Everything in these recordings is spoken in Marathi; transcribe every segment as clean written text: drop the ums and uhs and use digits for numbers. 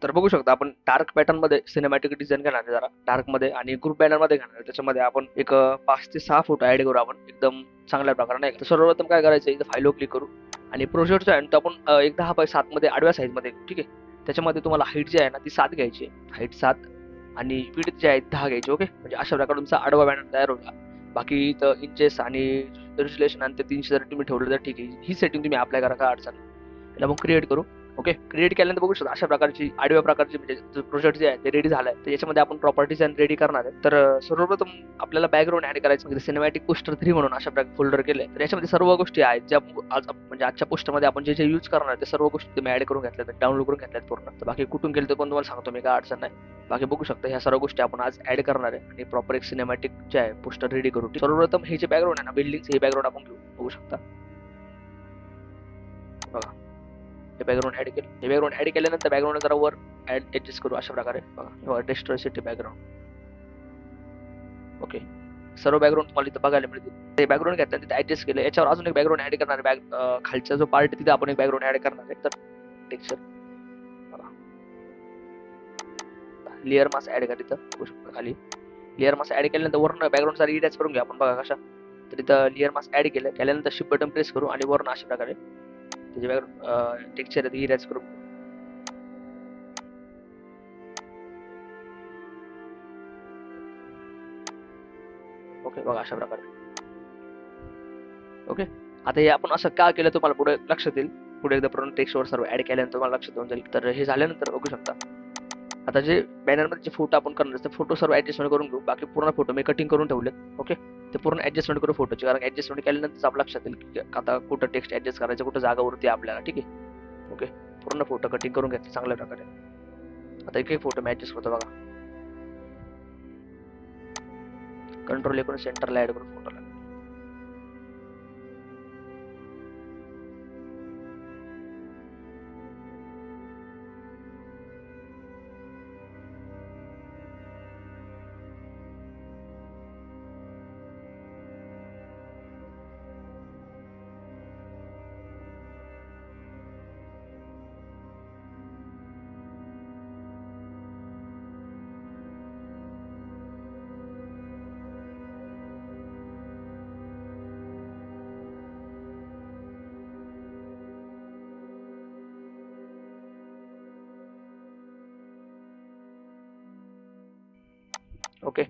तर बघू शकता आपण डार्क पॅटर्न मध्ये सिनेमॅटिक डिझाईन घेणार आहे, जरा डार्क मध्ये आणि ग्रुप बॅनर मध्ये घेणार आहे. त्याच्यामध्ये आपण एक 5 ते 6 फोटो ऍड करू आपण एकदम चांगल्या प्रकारे, नाही का. तर सर्वप्रथम काय करायचं, इथं फाईलवर क्लिक करू आणि प्रोजेक्ट जो आहे तो आपण एक 10x7 मध्ये आडव्या साईज मध्ये घेऊ, ठीक आहे. त्याच्यामध्ये तुम्हाला हाईट जी आहे ना ती 7 घ्यायची, हाईट 7 आणि विड्थ जे आहे 10 घ्यायची. ओके, म्हणजे अशा प्रकारे तुमचा आडवा बॅनर तयार होईल. बाकी इथं इंचेस आणि रेज्युलेशन आणि ते 300 जर तुम्ही ठेवलं तर ठीक आहे. ही सेटिंग तुम्ही अप्लाय करा, काय अडचण नाही. त्याला मग क्रिएट करू. ओके, क्रिएट केल्यानंतर बघू शकता अशा प्रकारची आडव्या प्रकारची म्हणजे प्रोजेक्ट जे आहे ते रेडी झालाय. तर याच्यामध्ये आपण प्रॉपर्टीज आणि रेडी करणार आहे. तर सर्वप्रथम आपल्याला बॅकग्राऊंड ऍड करायचं, म्हणजे सिनेमॅटिक पोस्टर 3 म्हणून अशा प्रकारे फोल्डर केलंय. तर याच्यामध्ये सर्व गोष्टी आहेत ज्या म्हणजे आजच्या पोस्टमध्ये आपण जे यूज करणार आहे ते सर्व गोष्टी तुम्ही ऍड करून घेतल्यात, डाउनलोड करून घेतल्यात पूर्ण. तर बाकी कुठून केलं तर पण तुम्हाला सांगतो मी, काय अडचण नाही. बाकी बघू शकता ह्या सर्व गोष्टी आपण आज ऍड करणार आहे आणि प्रॉपर एक सिनेमॅटिक जे आहे पोस्टर रेडी करू. सर्वप्रथम हे जे बॅकग्राऊंड आहे ना, बिल्डिंग हे बॅकग्राऊंड आपण घेऊ. बघू शकता बघा, हे बॅकग्राऊंड ऍड केलं. हे बॅकग्राऊंड ऍड केल्यानंतर बॅकग्राऊंड जरा वर ऍडजस्ट करू अशा प्रकारे. बघा, डेस्ट्रॉय सिटी बॅकग्राऊंड. ओके, सर्व बॅकग्राऊंड तुम्हाला इथं बघायला मिळतील. ते बॅकग्राऊंड घेतलं तिथे ऍडजस्ट केलं. याच्यावर अजून एक बॅकग्राऊंड ऍड करणार आहे. खालचा जो पार्ट तिथे आपण एक बॅकग्राऊंड ऍड करणार आहे. तर टेक्स्चर लेअर मास्क ऍड करा तिथं. बघू शकता खाली लेअर मास्क ऍड केल्यानंतर वरून बॅकग्राऊंड सारी इरेज करून घ्या आपण. बघा कशा, तर इथं लेअर मास्क ऍड केल्यानंतर शिफ्ट बटन प्रेस करू आणि वरून अशा प्रकारे त्याचे बॅकग्राऊंड टेक्स्चर आहे इरेज करू. ओके, बघा अशा प्रकारे. ओके, आता हे आपण असं का केलं तुम्हाला पुढे लक्षात येईल. पुढे एकदा पूर्ण टेक्स्टवर सर्व ऍड केल्यानंतर तुम्हाला लक्षात येऊन जाईल. तर हे झाल्यानंतर बघू शकता आता जे बॅनरमध्ये जे फोटो आपण करणार ते फोटो सर्व ऍडजस्टमेंट करून घेऊ. बाकी पूर्ण फोटो मी कटिंग करून ठेवले. ओके, ते पूर्ण ऍडजस्टमेंट करू फोटोची, कारण ऍडजस्टमेंट केल्यानंतर आपल्या लक्षात येईल की आता कुठं टेक्स्ट ऍडजस्ट करायचं, कुठं जागा उरते आपल्याला, ठीक आहे. ओके, पूर्ण फोटो कटिंग करून घेतले चांगल्या प्रकारे. आता एक एक फोटो मी ऍडजस्ट करतो. बघा, कंट्रोल करून सेंटरला ऍड करून फोटोला. ओके,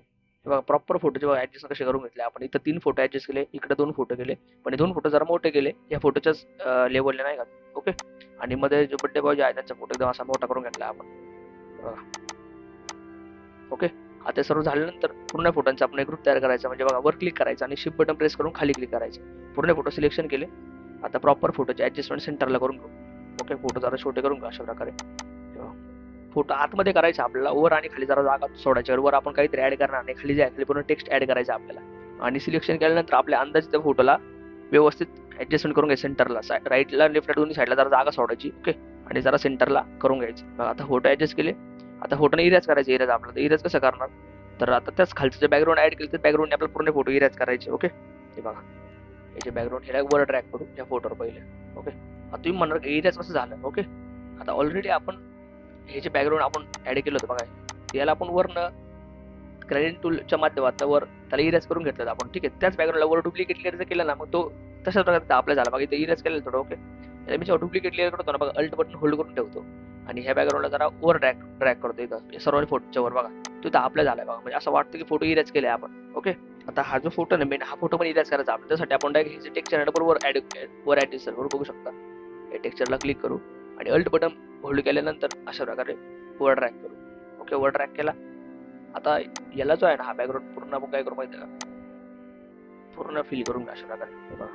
बघा प्रॉपर फोटोचे बघा ऍडजस्ट कसे करून घेतले आपण. इथं 3 फोटो ऍडजस्ट केले, इकडे 2 फोटो केले, पण हे 2 फोटो जरा मोठे केले या फोटोच्याच लेवलने, नाही का. ओके, आणि मध्ये जो बड्डे बॉय आहे त्यांचा फोटो एकदम असा मोठा करून घेतला आपण. बघा, ओके. आता सर्व झाल्यानंतर पूर्ण फोटोंचा आपण एक ग्रुप तयार करायचा, म्हणजे बघा वर क्लिक करायचं आणि शिफ्ट बटन प्रेस करून खाली क्लिक करायचं. पूर्ण फोटो सिलेक्शन केले. आता प्रॉपर फोटोचे ऍडजस्टमेंट सेंटरला करून घेऊ. ओके, फोटो जरा छोटे करून घेऊ अशा प्रकारे. फोटो आतमध्ये करायचा आपल्याला, वर आणि खाली जरा जागा सोडायची. वर आपण काहीतरी ऍड करणार नाही, खाली खाली पूर्ण टेक्स्ट ऍड करायचं आपल्याला. आणि सिलेक्शन केल्यानंतर आपल्या अंदाजे त्या फोटोला व्यवस्थित ऍडजस्टमेंट करून घ्यायचं. सेंटरला राईटला लेफ्टला दोन्ही साईडला जरा जागा सोडायची. ओके, आणि जरा सेंटरला करून घ्यायचं. आता फोटो ऍडजस्ट केले. आता फोटोने इरेज करायचे. इरेज आपल्याला इरेज कसं करणार, तर आता त्याच खालचं जे बॅकग्राऊंड ऍड केलं तर बॅकग्राऊंड आपल्याला पूर्ण फोटो इरेज करायचे. ओके, हे बघा हे जे बॅकग्राऊंड ह्याला वर ट्रॅक करू या फोटोवर पहिले. ओके, आता तुम्ही म्हणणार इरेज कसं झालं. ओके, आता ऑलरेडी आपण हे जे बॅकग्राऊंड आपण ऍड केलं होतं बघा, याला आपण वरनं ग्रेडियंट टूलच्या माध्यमातून वर त्याला इरेज करून घेतलं आपण. ठीक आहे, त्याच बॅकग्राऊंडला वर डुप्लिकेट लेअर केलं ना, मग तो तशाच प्रकारे आपला झाला. बघा इथे इरेज केलं थोडं. ओके, मी जेव्हा डुप्लिकेट लेअर करतो ना, बघा अल्ट बटन होल्ड करून ठेवतो आणि ह्या बॅकग्राऊंडला जरा वर ड्रॅग करतो इथं सर्व फोटोच्या वर. बघा तो इथं आपला झालाय. बघा म्हणजे असं वाटतं की फोटो इरेज केले आपण. ओके, आता हा जो फोटो ना मेन, हा फोटो पण इरेज करायचा आपण. त्यासाठी आपण डायरेक्ट हे टेक्स्चर वर ऍडजस्ट करू. बघू शकता या टेक्स्चरला क्लिक करू आणि अल्ट बटन होल्ड केल्यानंतर अशा प्रकारे वर ड्रॅग करू. ओके, वर ड्रॅग केला. आता याला जो आहे ना हा बॅकग्राऊंड पूर्ण आपण काय करू माहिती आहे का, पूर्ण फिल करून अशा प्रकारे. बघा,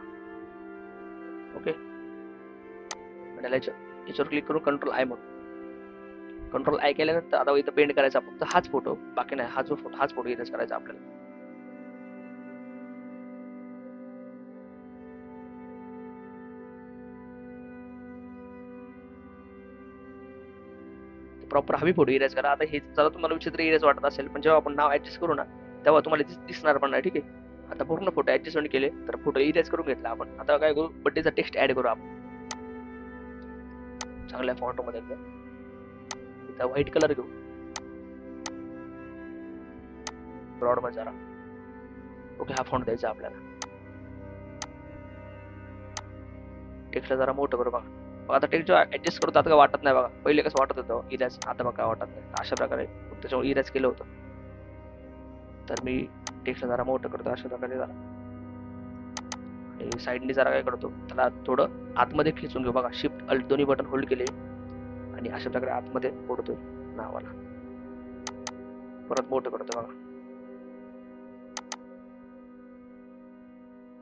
ओके, याच्यावर क्लिक करून कंट्रोल आय म्हणून. कंट्रोल आय केल्यानंतर आता इथं पेंट करायचा फक्त हाच फोटो, बाकी नाही. हाच फोटो इरेज करायचा आपल्याला. प्रॉपर हवी फोटो इरेज करा. आता हे जरा तुम्हाला विचित्र इरेज वाटत असेल, पण जेव्हा आपण नाव ऍडजस्ट करू ना तेव्हा तुम्हाला दिसणार पण नाही. ठीक आहे, आता पूर्ण फोटो ऍडजस्टमेंट केले तर फोटो इरेज करून घेतला आपण. आता काय करू, बड्डेचा टेक्स्ट ऍड करू आपण चांगल्या फॉन्ट मध्ये. तर व्हाईट कलर घेऊ ब्रॉड मध्ये जरा. ओके, हा फॉन्ट द्यायचा आपल्याला. टेक्स्टला जरा मोठं करू बघा. आता टेक्स्ट ऍडजस्ट करतो आता काय वाटत नाही बघा. पहिले कसं वाटत होतं इराज, आता बघा काय वाटत नाही. अशा प्रकारे त्याच्यामुळे इराज केलं होतं. तर मी टेक्स्टला जरा मोठं करतो अशा प्रकारे जरा. आणि साईडने जरा काय करतो, त्याला थोडं आतमध्ये खेचून घेऊ बघा. शिफ्ट अल्ट दोन्ही बटन होल्ड केले आणि अशा प्रकारे आतमध्ये ओढतोय नावाला. परत मोठं करतो बघा.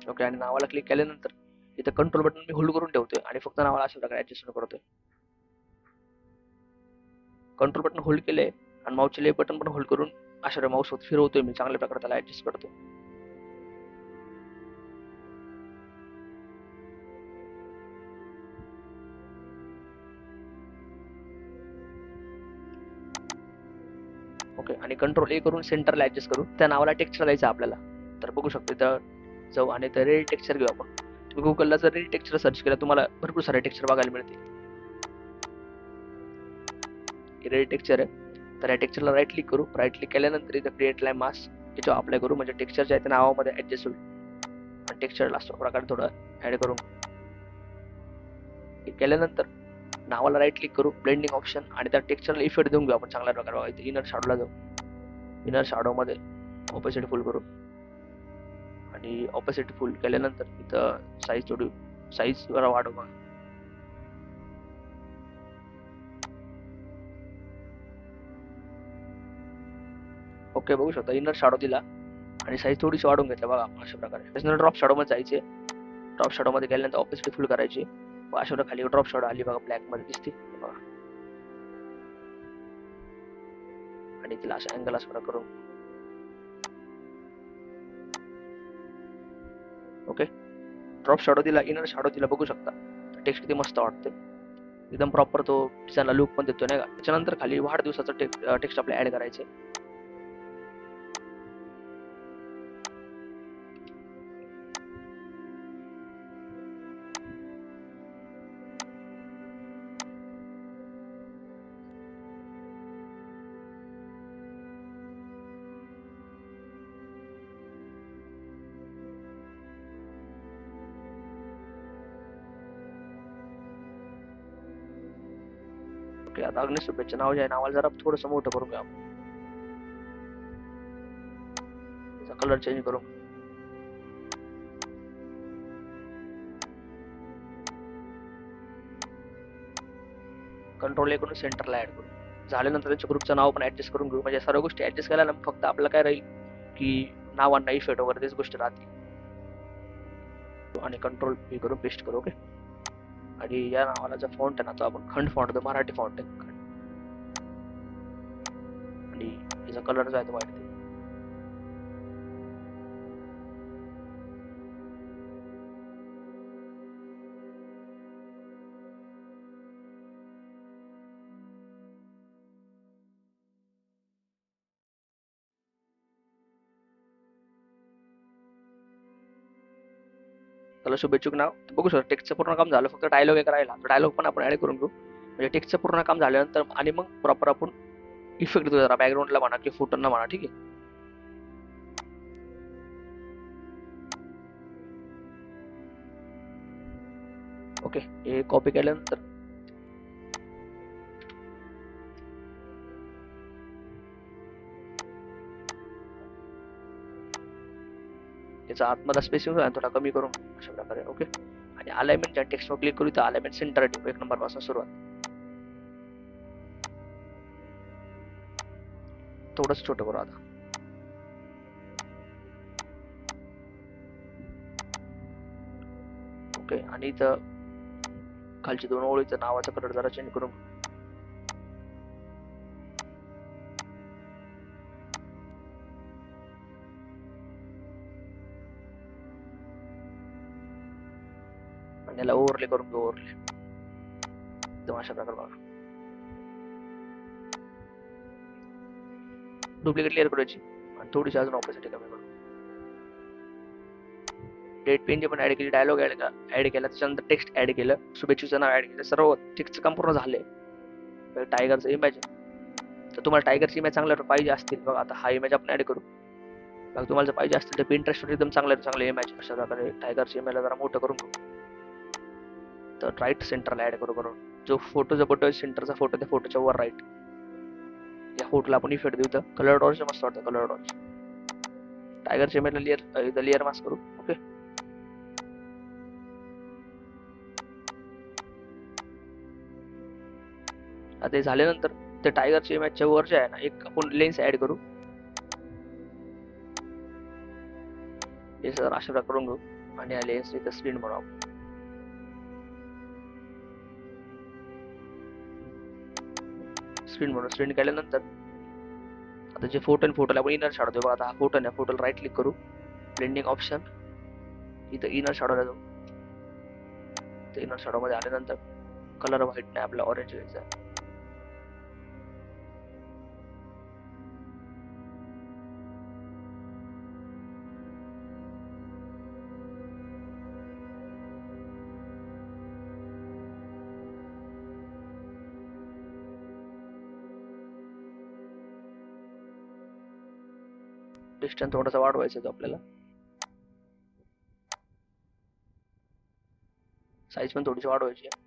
ओके, आणि नावाला क्लिक केल्यानंतर इथं कंट्रोल बटन मी होल्ड करून ठेवतोय आणि फक्त नावाला अशा प्रकारे ऍडजस्ट करतोय. कंट्रोल बटन होल्ड केले आणि माऊसचे लेफ्ट बटन पण होल्ड करून अशा माऊस फिरवतोय मी चांगल्या प्रकारे त्याला ऍडजस्ट करतो. ओके, आणि कंट्रोल ए करून सेंटरला ऍडजस्ट करू. त्या नावाला टेक्स्चर द्यायचं आपल्याला. तर बघू शकतो इथं जाऊ आणि तर रेड टेक्स्चर घेऊ आपण. तुम्ही गुगलला जर रेड टेक्स्चर सर्च केलं तुम्हाला भरपूर सारे टेक्स्चर बघायला मिळतील. रेड टेक्स्चर आहे तर या टेक्स्चरला राईट क्लिक करू. राईट क्लिक केल्यानंतर इथं क्रिएट लाईन मास्क याच्यावर अप्लाय करू. म्हणजे टेक्स्चर जे आहे ते नावामध्ये ऍडजस्ट होईल आणि टेक्स्चरला अशा प्रकारे थोडं ऍड करू. केल्यानंतर नावाला राईट क्लिक करू, ब्लेंडिंग ऑप्शन आणि त्या टेक्स्चरला इफेक्ट देऊन घेऊ आपण चांगल्या प्रकारे. बघा इथे इनर शॅडोला जाऊ. इनर शॅडो मध्ये ऑपोसिट फुल करू आणि ऑपोसिट फुल केल्यानंतर इथं साईज थोडी साईज जरा वाढवू बघा. ओके, बघू शकता इनर शॅडो दिला आणि साईज थोडीशी वाढवून घेतलं बघा अशा प्रकारे. त्याच्यानंतर ड्रॉप शॅडो मध्ये जायचे. ड्रॉप शॅडो मध्ये गेल्यानंतर ऑपोसिट फुल करायची. अशा खाली ड्रॉप शॅडो आली बघा, ब्लॅक मध्ये दिसते बघा. आणि तिला अशा अँगल असा करू. ओके, ड्रॉप शॅडो दिला, इनर शॅडो दिला, बघू शकता टेक्स्ट किती मस्त वाटते. एकदम प्रॉपर तो डिझाईनला लुक पण देतो नाही का. त्याच्यानंतर खाली वाढदिवसाचं टेक्स्ट आपल्याला ऍड करायचे. ओके, आता अग्निश शुभेच्छा नाव जे आहे नावाला जरा थोडंसं मोठं करून घ्या. त्याचा कलर चेंज करू. कंट्रोल ए करून सेंटरला ऍड करू. झाल्यानंतर त्यांच्या ग्रुपचं नाव पण ऍडजस्ट करून घेऊ. म्हणजे सर्व गोष्टी ऍडजस्ट केल्या ना फक्त आपलं काय राहील की नावांना इफेक्ट वगैरे तेच गोष्टी राहतील. आणि कंट्रोल ए करून पेस्ट करू. ओके, आणि या नावाला जो फॉन्ट आहे ना तो आपण खंड फॉन्ट, मराठी फॉन्ट आहे आणि याचा कलर जो आहे तो व्हाईट. त्याला शुभेच्छुक नाव बघू शकतो. टेक्स्टचं पूर्ण काम झालं, फक्त डायलॉग एक राहिला. डायलॉग पण आपण ऍड करून घेऊ. म्हणजे टेक्स्टचं पूर्ण काम झाल्यानंतर आणि मग प्रॉपर आपण इफेक्ट देऊ जरा बॅकग्राऊंडला म्हणा किंवा फुटरना म्हणा. ठीक आहे, ओके, हे कॉपी केल्यानंतर याचा आतमधला स्पेसिंग थोडा कमी करून अशा प्रकारे. ओके, आणि अलाइनमेंट ज्या टेक्स्टवर क्लिक करू तर अलाइनमेंट सेंटर ठेवू. 1 नंबर पासून सुरुवात. थोडंच छोटं करू आता. ओके, आणि इथं खालची 2 ओळीचं नावाचा कलर जरा चेंज करून आणि याला ओव्हरले करून घेऊ. ओव्हरले एकदम अशा प्रकारे बघा. डुप्लिकेट लेअर करायची आणि थोडीशी अजून ऑपोसिटी कमी करू. डेट पेन जे पण ऍड केली, डायलॉग ऍड केला, त्याच्यानंतर टेक्स्ट ऍड केलं, शुभेच्छूचं नाव ऍड केलं, सर्व टेक्स्टचं काम पूर्ण झालंय. टायगरचं इमेज तर तुम्हाला टायगरची इमेज चांगल्या पाहिजे असतील बघा, आता हा इमेज आपण ऍड करू बघा. तुम्हाला जर पाहिजे असतील तर पिंटरेस्टवर एकदम चांगले इमेज अशा प्रकारे टायगरची इमेज जरा मोठं करून घेऊ. तर राईट सेंटरला ऍड करू बरोबर. जो फोटो जो बटो सेंटरचा फोटो त्या फोटोच्या वर राईट या फोटोला आपण इफेक्ट देऊ. तर कलर डॉट्स मस्त वाटतं कलर डॉट्स. टायगरच्या इमेजला लेअर मास्क करू. ओके, आता हे झाल्यानंतर त्या टायगरच्या इमेजच्या वर जे आहे ना एक आपण लेन्स ऍड करू. हे सर अशा प्रकारे करून घेऊ आणि या लेन्स इथं स्क्रीन बनवू. स्क्रीन केल्यानंतर आता जे फोटोला आपण इनर शॅडो देऊ बघा. आता हा फोटोला राईट क्लिक करू, ब्लेंडिंग ऑप्शन, इथं इनर शॅडोला जाऊ. तर इनर शॅडो मध्ये आल्यानंतर कलर व्हाईट नाही आपला ऑरेंज घ्यायचा आहे. डिस्टन्स थोडासा वाढवायचा आहे आपल्याला, साईज पण थोडीशी वाढवायची आहे.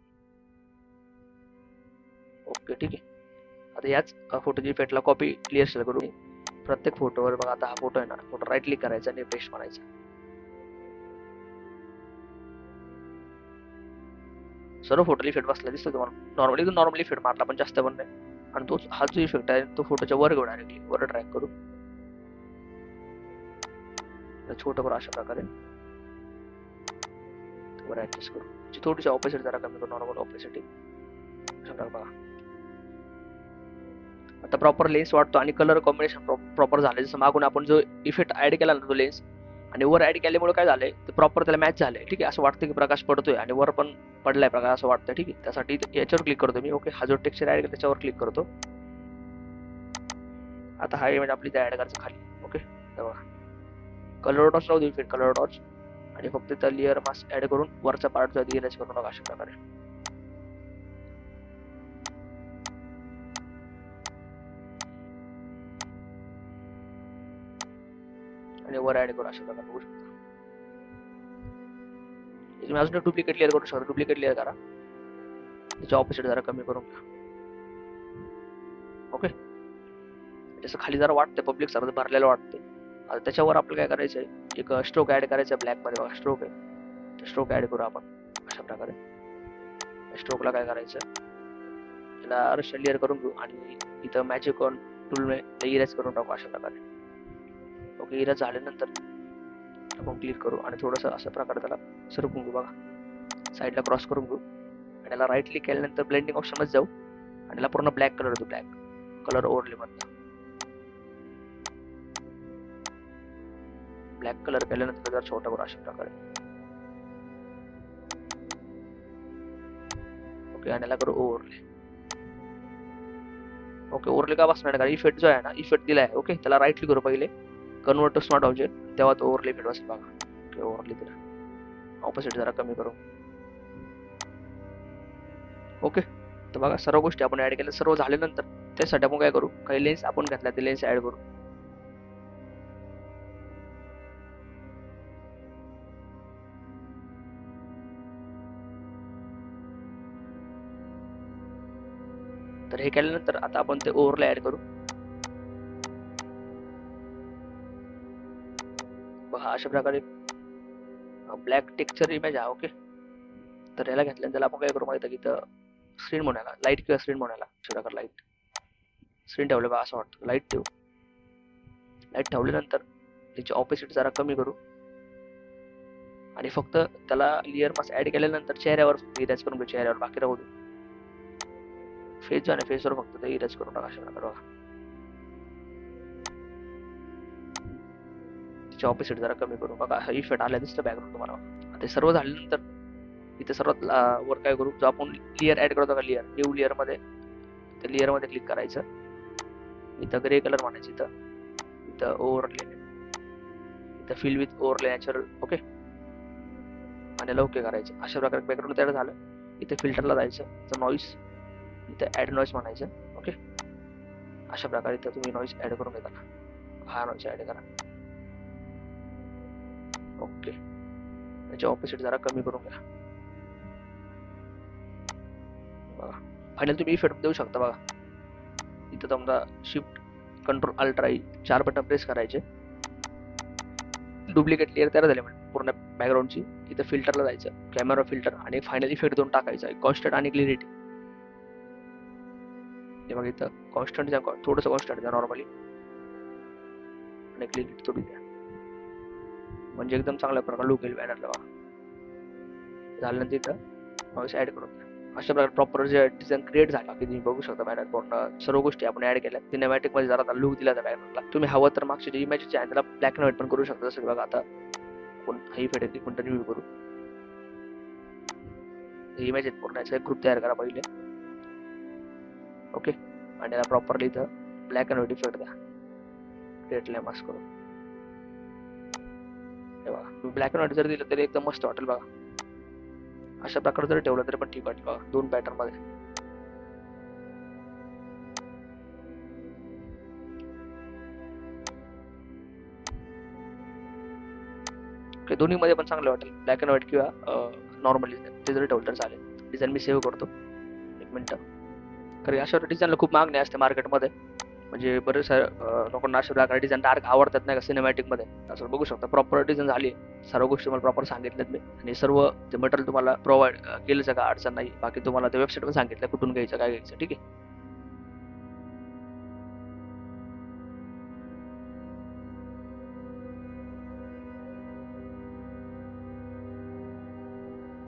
ओके ठीक आहे. आता याच फोटोची इफेक्टला कॉपी क्लिअर शेअर करू. प्रत्येक फोटोवर बघा, आता हा फोटो आहे ना, फोटो राईट क्लिक करायचा आणि पेस्ट मारायचा. सर्व फोटोला इफेक्ट बसला दिसतो तुम्हाला. नॉर्मली इफेक्ट मारला पण जास्त पण नाही. आणि तो हा जो इफेक्ट आहे तो फोटोच्या वर घेऊ, डायरेक्टली वर ड्रॅग करू, छोटं करू अशा प्रकारे वर ऍडजस्ट करू. थोडीशी ऑपोसिट जरा कमी करू, नॉर्मल ऑपोसिटी अशा प्रकारे बघा. आता प्रॉपर लेन्स वाटतो आणि कलर कॉम्बिनेशन प्रॉपर झालं. जसं मागून आपण जो इफेक्ट ऍड केला ना तो लेन्स आणि वर ऍड केल्यामुळे काय झालंय तर प्रॉपर त्याला मॅच झालंय. ठीक आहे, असं वाटतं की प्रकाश पडतोय आणि वर पण पडलाय प्रकाश असं वाटतं. ठीक आहे, त्यासाठी याच्यावर क्लिक करतो मी. ओके, हा जो टेक्स्चर ऍड केला त्याच्यावर क्लिक करतो. आता हा इमेज आपली ऍड करायचं खाली. ओके, कलर डॉट्स राहू दे, इफेक्ट कलर डॉट्स आणि फक्त त्या लेअर मास्क ऍड करून वरचा पार्ट जो इरेज करू नका अशा प्रकारे. आणि वर ऍड करू अशा प्रकारे होऊ शकतो. तुम्ही अजून डुप्लिकेट लेअर करू शकता. डुप्लिकेट लेअर करा, त्याच्या ऑपोजिट जरा कमी करून घ्या. ओके, जसं खाली जरा वाटतं पब्लिक सारखं भरलेलं वाटतं. आता त्याच्यावर आपल्याला काय करायचंय, एक स्ट्रोक ऍड करायचा ब्लॅक मध्ये बघा. स्ट्रोक आहे, स्ट्रोक ऍड करू आपण अशा प्रकारे. स्ट्रोकला काय करायचं, त्याला रशियन लेअर करून घेऊ आणि इथं मॅजिक टूलने इरेज करून टाकू अशा प्रकारे. ओके, इरेज झाल्यानंतर आपण क्लिक करू आणि थोडंसं अशा प्रकारे त्याला सरकून घेऊ बघा, साईडला क्रॉस करून घेऊ आणि त्याला राईट क्लिक केल्यानंतर ब्लेंडिंग ऑप्शन मध्ये जाऊ आणि त्याला पूर्ण ब्लॅक कलर देऊ. ब्लॅक कलर ओव्हरले मधला ब्लॅक कलर केल्यानंतर जर छोटा करू अशा प्रकारे. ओके, आणि याला करू ओव्हरले. ओके, ओव्हरले का बसणार कारण इफेक्ट जो आहे ना, इफेक्ट दिलाय. ओके, त्याला राईट क्लिक करू पहिले, कन्वर्ट टू स्मार्ट ऑब्जेक्ट, तेव्हा तो ओव्हरले इफेक्ट बसेल बघा. ओके, ओव्हरले दिला, ऑपोजिट जरा कमी करू. ओके, तर बघा सर्व गोष्टी आपण ऍड केल्या. सर्व झाल्यानंतर त्यासाठी आपण काय करू, काही लेन्स आपण घेतला ते लेन्स ऍड करू. तर हे केल्यानंतर आता आपण ते ओव्हरले ऍड करू बघा अशा प्रकारे. ब्लॅक टेक्स्चर इमेज आहे. ओके, तर याला घेतल्यानंतर त्याला आपण काय करू माहिती की इथं स्क्रीन म्हणायला लाईट किंवा स्क्रीन म्हणायला अशा प्रकारे लाईट स्क्रीन ठेवलं बघा असं वाटतं. लाईट ठेवू, लाईट ठेवल्यानंतर त्याची ऑपोजिट जरा कमी करू आणि फक्त त्याला लेअर मास्क ऍड केल्यानंतर चेहऱ्यावर इरेज करून घेऊ. चेहऱ्यावर बाकी राहू दे. फेस जो आहे फेसवर फक्त ते इरेज करून टाका अशा प्रकारे बघा. त्याची ऑपोजिट जरा कमी करू बघा. हा इफेक्ट आला दिसतं बॅकग्राऊंड तुम्हाला. आता सर्व झाल्यानंतर इथे सर्वात वर काय करू, जो आपण लेअर ऍड करतो का लेअर, न्यू लेअर मध्ये, त्या लेअर मध्ये क्लिक करायचं. इथं ग्रे कलर म्हणायचं, इथं ओव्हरले, इथं fill with overlay natural. Okay, आणि याला ओके करायचं. अशा प्रकारे बॅकग्राऊंड तयार झालं. इथे फिल्टरला जायचं, तर नॉईस, इथं ऍड नॉईस म्हणायचं. ओके, अशा प्रकारे इथं तुम्ही नॉईज ऍड करून घेता. हा नॉईज ऍड करा. ओके, याची ऑपोजिट जरा कमी करून घ्या. बघा फायनल तुम्ही इफेक्ट देऊ शकता. बघा इथं समजा shift control ultra E 4 button press करायचे. डुप्लिकेट लेअर तयार झाले म्हणजे पूर्ण बॅकग्राऊंडची. इथं फिल्टरला जायचं, कॅमेरा फिल्टर आणि फायनल इफेक्ट देऊन टाकायचा कॉन्स्टंट आणि क्लिअरिटी. हे बघा इथं कॉन्स्टंट द्या, थोडंसं कॉन्स्टंट द्या नॉर्मली आणि क्लिअरिटी थोडी द्या, म्हणजे एकदम चांगल्या प्रकारे लुक येईल बॅनरला. बघा झाल्यानंतर इथं नॉईस ऍड करून द्या. अशा प्रकारे प्रॉपर जे डिझाईन क्रिएट झाला की तुम्ही बघू शकता बॅनर पूर्ण सर्व गोष्टी आपण ऍड केल्या. सिनेमॅटिक मध्ये जरा लुक दिला त्या बॅनरला. तुम्ही हवं तर मागचे जे इमेजेस आहे त्याला ब्लॅक अँड व्हाईट पण करू शकता. जसं बघा आता आपण ही फेड कोणता रिव्ह्यू करू. इमेज पूर्ण याचा एक ग्रुप तयार करा पहिले. ओके, आणि त्याला प्रॉपरली इथं ब्लॅक अँड व्हाईट इफेक्ट द्या. क्रिएट लॅम्प मास्क करून हे बघा ब्लॅक अँड व्हाईट जर दिलं तरी एकदम मस्त वाटेल. बघा अशा प्रकारे जर ठेवलं तरी पण ठीक वाटेल. बघा 2 पॅटर्न मध्ये. दोन्ही मध्ये पण चांगलं वाटेल, ब्लॅक अँड व्हाईट किंवा नॉर्मली ते जरी ठेवलं तर चालेल. डिझाईन मी सेव्ह करतो, 1 मिनिट. कारण अशा डिझाईनला खूप मागणी असते मार्केटमध्ये. म्हणजे बरेच लोकांना अशा प्रकारे डिझाईन डार्क आवडतात नाही का सिनेमॅटिक मध्ये. असं बघू शकता प्रॉपर डिझाईन झाली. सर्व गोष्टी मला प्रॉपर सांगितल्यात मी, आणि सर्व ते मटेरियल तुम्हाला प्रोव्हाइड केलं का अडचण नाही. बाकी तुम्हाला ते वेबसाईट पण सांगितलं कुठून घ्यायचं काय घ्यायचं. ठीक आहे.